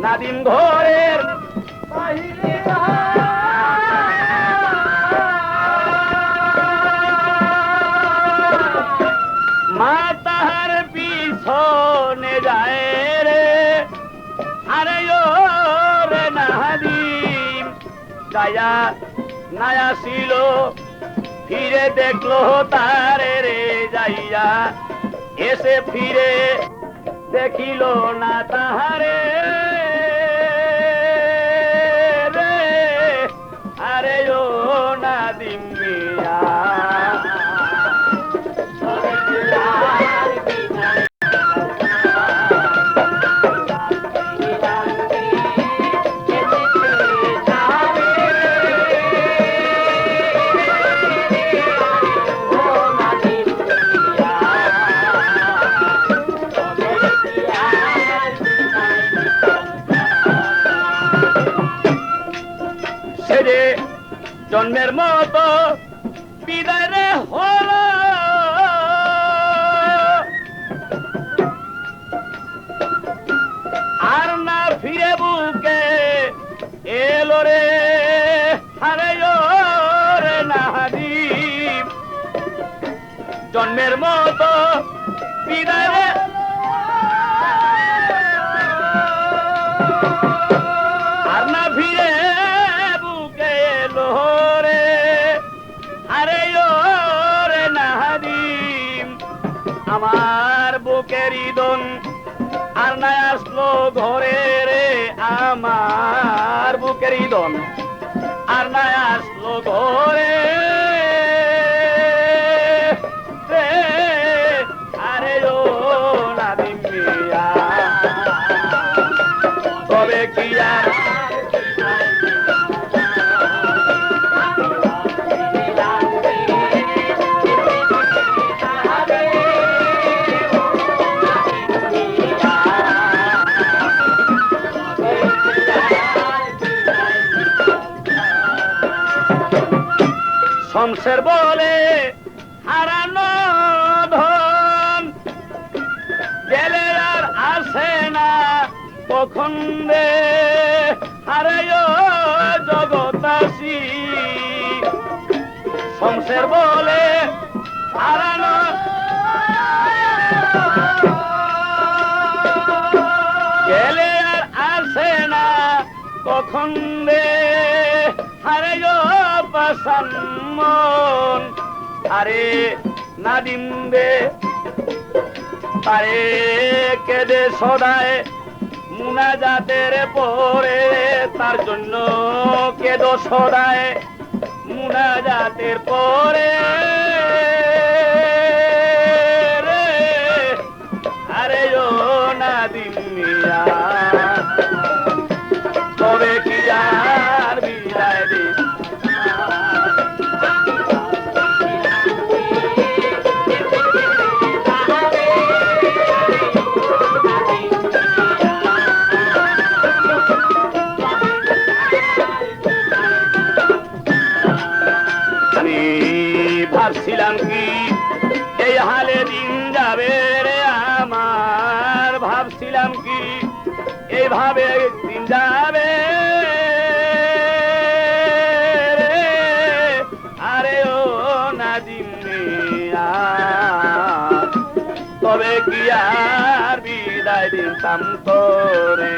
নাদিম ঘরের মা তাহার পিছনে যায় রে, আরে ও রে নাদিম যায়া নায়া ছিল, ফিরে দেখলো তারে রে যাইয়া, এসে ফিরে দেখিল না তাহারে রে, আরে ও নাদিম মিয়া জন্মের মতো বিদায় রে হলো, আর না ফিরে বুকে এলো রে, আরে ও রে নাদিম জন্মের মতো বিদায় রে, আর না ফিরে বুকে এলো রে, আরে ও রে নাদিম আমার বুকের ইদন আর না আসলো ঘরে রে, আমার বুকের ইদন আর না আসলো ঘরে রে, আরে ও নাদিম মিয়া তবে কি আর শমশের বলে হারানো ধন গেলে আর আসে না কখন রে, আরে ও জগতাসী শমশের বলে হারানো গেলে আর আসে না কখন রে, আরে ও পাশান মন, আরে নাদিম রে আরে কেদে সদায় মুনাজাতের পরে, তার জন্য কেদো সদায় মুনাজাতের পরে রে, আরে ও নাদিম মিয়া তবে কি আর বিদায় দে, ভাবছিলাম কি এই হালে দিন যাবে রে আমার, ভাবছিলাম কি এইভাবে দিন যাবে রে, আরে ও নাদিম মিয়া তবে কি আর বিদায় দিতাম তোরে।